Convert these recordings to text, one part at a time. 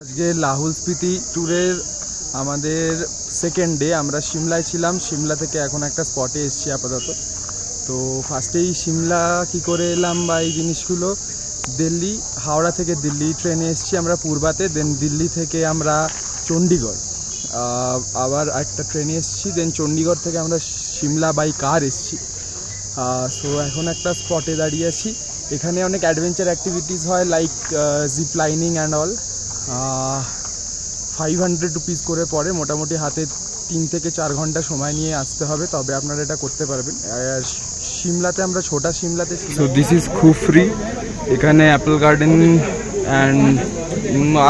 আজকে লাহুল স্পিতি ট্যুরের আমাদের সেকেন্ড ডে। আমরা সিমলায় ছিলাম, সিমলা থেকে এখন একটা স্পটে এসেছি আপাতত। তো ফার্স্টেই সিমলা কি করে এলাম বা এই জিনিসগুলো, দিল্লি, হাওড়া থেকে দিল্লি ট্রেনে এসেছি আমরা পূর্বাতে, দেন দিল্লি থেকে আমরা চণ্ডীগড়, আবার একটা ট্রেনে এসেছি, দেন চণ্ডীগড় থেকে আমরা সিমলা বাই কার এসেছি। সো এখন একটা স্পটে দাঁড়িয়ে আছি। এখানে অনেক অ্যাডভেঞ্চার অ্যাক্টিভিটিস হয়, like zip lining and all. 500 rupees করে পড়ে, মোটামুটি হাতে 3 থেকে 4 ঘন্টা সময় নিয়ে আসতে হবে, তবে আপনারা এটা করতে পারবেন। আর সিমলাতে আমরা ছোটা সিমলাতে, সো দিস ইজ খুফরি। এখানে অ্যাপেল গার্ডেন অ্যান্ড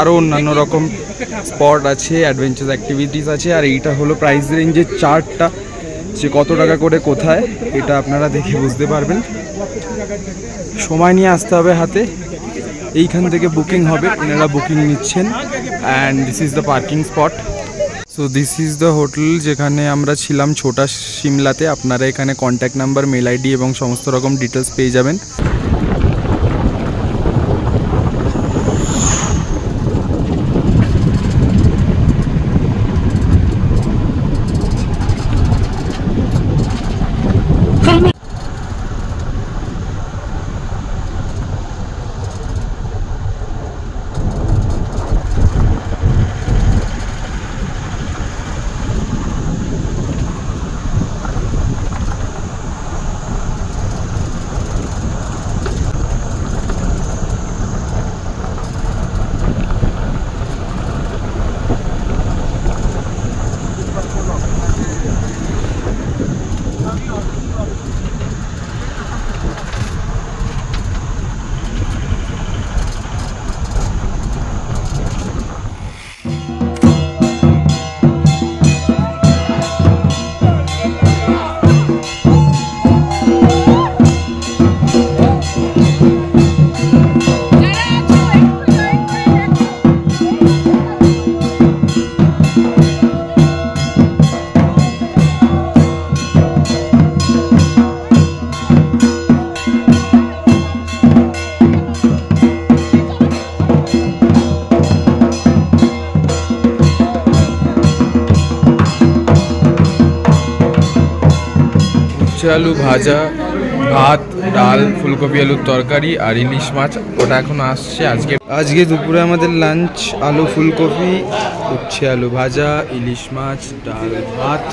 আরও অন্যান্য রকম স্পট আছে, অ্যাডভেঞ্চার অ্যাক্টিভিটিস আছে। আর এইটা হলো প্রাইস রেঞ্জের চার্টটা, যে কত টাকা করে কোথায়, এটা আপনারা দেখে বুঝতে পারবেন। সময় নিয়ে আসতে হবে হাতে। এইখান থেকে বুকিং হবে, এনারা বুকিং নিচ্ছেন। And this is the parking spot. So this is the hotel যেখানে আমরা ছিলাম ছোটা সিমলাতে। আপনারা এখানে কন্ট্যাক্ট নাম্বার, মেল আইডি এবং সমস্ত রকম ডিটেলস পেয়ে যাবেন। আলু ভাজা, ভাত, ডাল, ফুলকপি আলুর তরকারি আর ইলিশ মাছ, ওটা এখন আসছে। আজকে দুপুরে আমাদের লাঞ্চ আলু ফুলকপি, উচ্ছে আলু ভাজা, ইলিশ মাছ, ডাল, ভাত,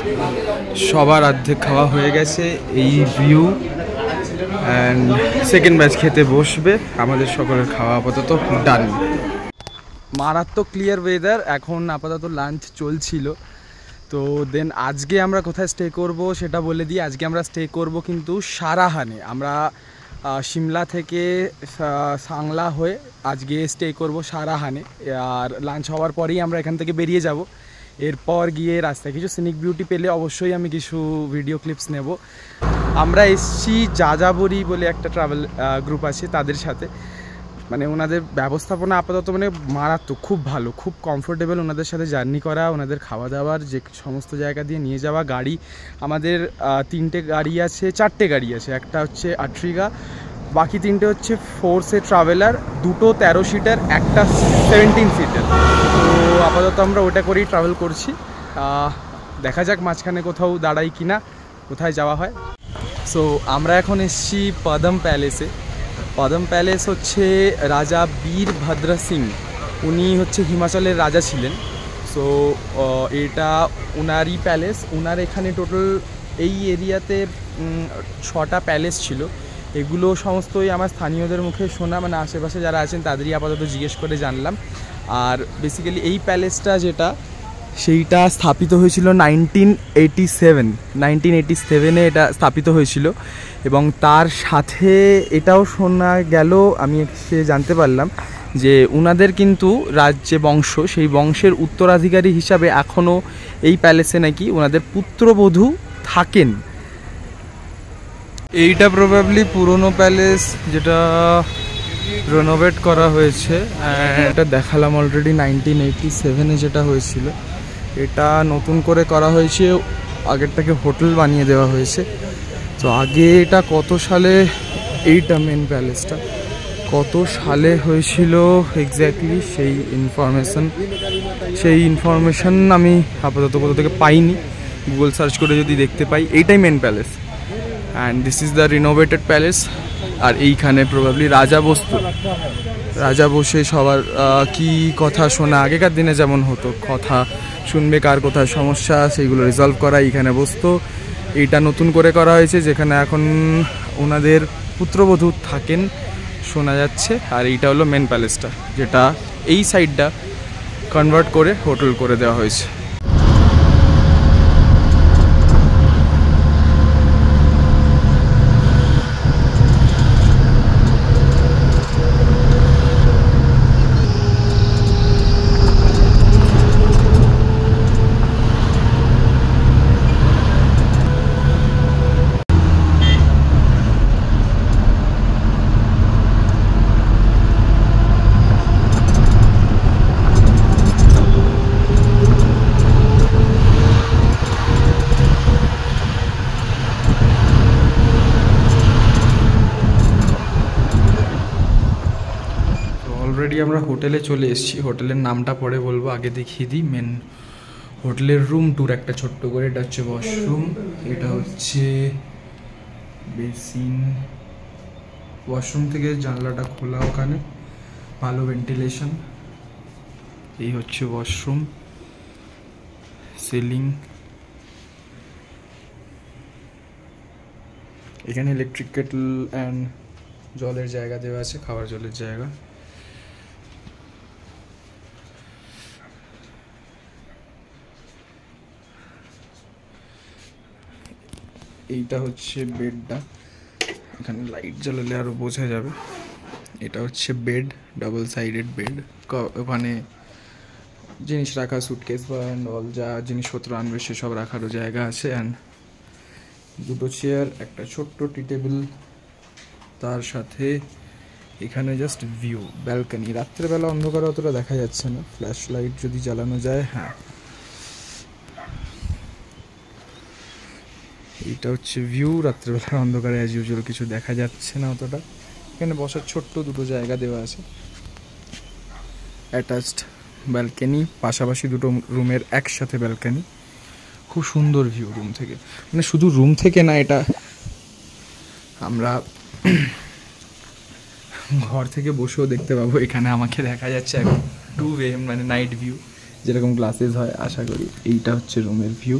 সবার অর্ধেক খাওয়া হয়ে গেছে। এই ভিউ। অ্যান্ড সেকেন্ড ব্যাচ খেতে বসবে। আমাদের সকলের খাওয়া আপাতত ডান। মারাত্মক ক্লিয়ার ওয়েদার। এখন আপাতত লাঞ্চ চলছিল। তো দেন আজকে আমরা কোথায় স্টে করব সেটা বলে দিই। আজকে আমরা স্টে করব কিন্তু সারাহানে। আমরা সিমলা থেকে সাংলা হয়ে আজকে স্টে করব সারাহানে। আর লাঞ্চ হওয়ার পরেই আমরা এখান থেকে বেরিয়ে যাব। এরপর গিয়ে রাস্তায় কিছু সিনিক বিউটি পেলে অবশ্যই আমি কিছু ভিডিও ক্লিপস নেব। আমরা এসছি যাযাবরী বলে একটা ট্রাভেল গ্রুপ আছে, তাদের সাথে। মানে ওনাদের ব্যবস্থাপনা আপাতত মানে মারাত্মক, খুব ভালো, খুব কমফোর্টেবল ওনাদের সাথে জার্নি করা। ওনাদের খাওয়া দাওয়ার যে সমস্ত জায়গা দিয়ে নিয়ে যাওয়া, গাড়ি আমাদের 3টে গাড়ি আছে, 4টে গাড়ি আছে। একটা হচ্ছে আট্রিগা, বাকি 3টে হচ্ছে ফোর্সে ট্রাভেলার, 2টো 13 সিটার, একটা 17 সিটার। তো আপাতত আমরা ওটা করেই ট্রাভেল করছি। দেখা যাক মাঝখানে কোথাও দাঁড়াই কিনা, কোথায় যাওয়া হয়। সো আমরা এখন এসছি পদম প্যালেসে। পদম প্যালেস হচ্ছে রাজা বীরভদ্র সিং, উনি হচ্ছে হিমাচলের রাজা ছিলেন। সো এটা ওনারই প্যালেস। ওনার এখানে টোটাল এই এরিয়াতে 6টা প্যালেস ছিল। এগুলো সমস্তই আমার স্থানীয়দের মুখে শোনা, মানে আশেপাশে যারা আছেন তাদেরই আপাতত জিজ্ঞেস করে জানলাম। আর বেসিক্যালি এই প্যালেসটা যেটা, সেইটা স্থাপিত হয়েছিল 1987-এ এটা স্থাপিত হয়েছিল। এবং তার সাথে এটাও শোনা গেল, আমি সে জানতে পারলাম যে ওনাদের কিন্তু রাজ্যে বংশ, সেই বংশের উত্তরাধিকারী হিসাবে এখনও এই প্যালেসে নাকি ওনাদের পুত্রবধূ থাকেন। এইটা প্রবাবলি পুরনো প্যালেস যেটা রেনোভেট করা হয়েছে। এটা দেখালাম অলরেডি 1987-এ যেটা হয়েছিল। এটা নতুন করে করা হয়েছে, আগেরটাকে হোটেল বানিয়ে দেওয়া হয়েছে। তো আগে এটা কত সালে, এইটা মেন প্যালেসটা কত সালে হয়েছিল এক্স্যাক্টলি সেই ইনফরমেশন আমি আপাতত কোথা থেকে পাইনি। গুগল সার্চ করে যদি দেখতে পাই, এইটাই main palace and this is the renovated palace. আর এইখানে প্রবাবলি রাজা বসে সবার কি কথা শোনা, আগেকার দিনে যেমন হতো, কথা শুনবে, কার কোথায় সমস্যা সেইগুলো রিজলভ করা, এইখানে বসতো। এইটা নতুন করে করা হয়েছে, যেখানে এখন ওনাদের পুত্রবধূ থাকেন শোনা যাচ্ছে। আর এইটা হলো মেন প্যালেসটা, যেটা এই সাইডটা কনভার্ট করে হোটেল করে দেওয়া হয়েছে। অলরেডি আমরা হোটেলে চলে এসেছি। হোটেলের নামটা পরে বলবো, আগে দেখিয়ে দিই মেন হোটেলের রুম ট্যুর একটা ছোট্ট করে। এটা হচ্ছে ওয়াশরুম, এটা হচ্ছে বেসিন। ওয়াশরুম থেকে জানলাটা খোলা, ওখানে ভালো ভেন্টিলেশন। এই হচ্ছে ওয়াশরুম, সিলিং। এখানে ইলেকট্রিক কেটল অ্যান্ড জলের জায়গা দেওয়া আছে, খাবার জলের জায়গা। এইটা হচ্ছে বেডটা, এখানে লাইট জ্বালালে আরও বোঝা যাবে। এটা হচ্ছে বেড, ডাবল সাইডেড বেড। ওখানে জিনিস রাখা, সুটকেস বা অ্যান্ড অল যা জিনিসপত্র আনবে সেসব রাখারও জায়গা আছে। অ্যান্ড দুটো চেয়ার, একটা ছোট্ট টি টেবিল, তার সাথে এখানে জাস্ট ভিউ, ব্যালকনি। রাত্রেবেলা অন্ধকারে অতটা দেখা যাচ্ছে না, ফ্ল্যাশ লাইট যদি জ্বালানো যায়। হ্যাঁ, এইটা হচ্ছে ভিউ। রাত্রেবেলার অন্ধকারে অ্যাজ ইউজুয়াল কিছু দেখা যাচ্ছে না অতটা। এখানে বসার ছোট্ট দুটো জায়গা দেওয়া আছে, অ্যাটাচড ব্যালকনি, পাশাপাশি দুটো রুমের একসাথে ব্যালকনি। খুব সুন্দর ভিউ রুম থেকে, মানে শুধু রুম থেকে না, এটা আমরা ঘর থেকে বসেও দেখতে পাবো। এখানে আমাকে দেখা যাচ্ছে এখন 2 AM, মানে নাইট ভিউ যেরকম গ্লাসেস হয় আশা করি। এইটা হচ্ছে রুমের ভিউ।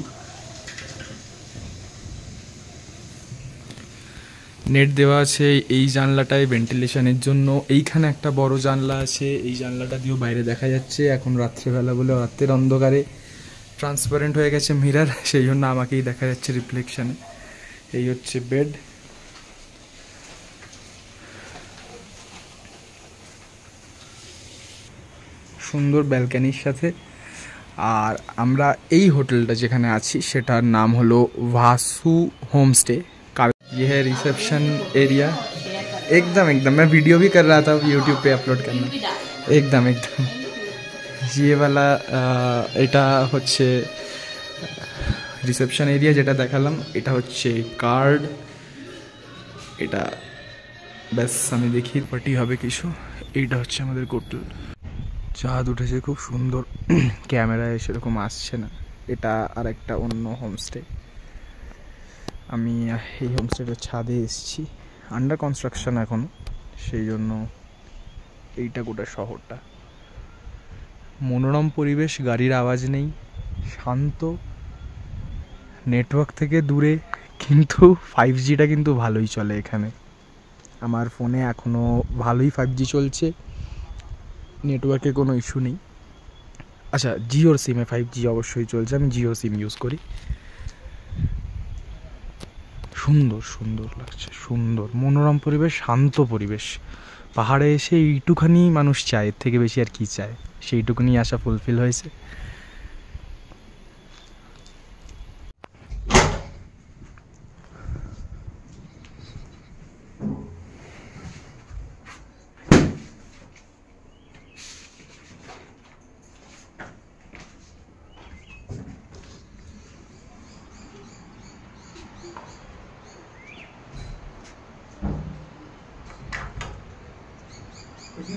নেট দেওয়া আছে এই জানলাটায় ভেন্টিলেশনের জন্য। এইখানে একটা বড় জানলা আছে, এই জানলাটা দিয়েও বাইরে দেখা যাচ্ছে। এখন রাত্রেবেলা বলে রাতের অন্ধকারে ট্রান্সপারেন্ট হয়ে গেছে মিরার, সেই জন্য আমাকেই দেখা যাচ্ছে রিফ্লেকশানে। এই হচ্ছে বেড। সুন্দর ব্যালকানির সাথে। আর আমরা এই হোটেলটা যেখানে আছি সেটার নাম হলো वासु होमस्टे। ये है रिसेप्शन एरिया। एकदम मैं वीडियो भी कर रहा था यूट्यूब पे अपलोड करना। एकदम ये वाला এটা হচ্ছে রিসেপশন এরিয়া যেটা দেখালাম। এটা হচ্ছে কার্ড, এটা ব্যাস আমি দেখি পার্টি হবে কিছু। এইটা হচ্ছে আমাদের হোটেল। চাঁদ উঠেছে খুব সুন্দর, ক্যামেরায় সেরকম আসছে না। এটা আর একটা অন্য হোমস্টে। আমি এই হোমস্টেটার ছাদে এসেছি, আন্ডার কনস্ট্রাকশন এখন, সেই জন্য এইটা গোটা শহরটা। মনোরম পরিবেশ, গাড়ির আওয়াজ নেই, শান্ত, নেটওয়ার্ক থেকে দূরে, কিন্তু 5Gটা কিন্তু ভালোই চলে এখানে। আমার ফোনে এখনও ভালোই 5G চলছে, নেটওয়ার্কে কোনো ইস্যু নেই। আচ্ছা, জিওর সিমে 5G অবশ্যই চলছে, আমি জিও সিম ইউজ করি। সুন্দর সুন্দর লাগছে, সুন্দর মনোরম পরিবেশ, শান্ত পরিবেশ। পাহাড়ে এসে এইটুখানি মানুষ চায়, এর থেকে বেশি আর কি চায়। সেইটুকুনি আশা ফুলফিল হয়েছে।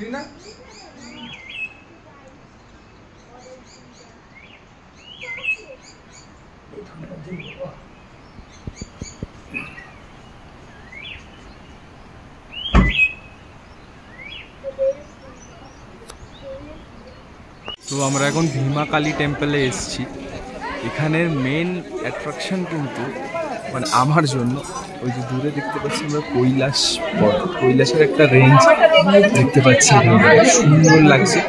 তো আমরা এখন ভীমা কালী টেম্পলে এসেছি। এখানের মেন অ্যাট্রাকশন কিন্তু মানে আমার জন্য ওই যে দূরে দেখতে পাচ্ছি আমরা কৈলাস পর্বত, কৈলাসের একটা রেঞ্জ দেখতে পাচ্ছি, সুন্দর লাগছে।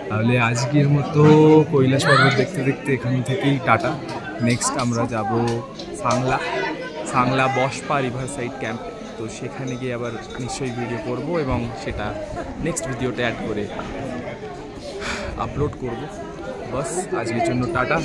তাহলে আজকের মতো কৈলাস পর্বত দেখতে দেখতে এখান থেকেই টাটা। নেক্সট আমরা যাব Sangla Baspa river side camp. তো সেখানে গিয়ে আবার নিশ্চয়ই ভিডিও করব এবং সেটা নেক্সট ভিডিওতে অ্যাড করে আপলোড করব। বাস আজকের জন্য টাটা।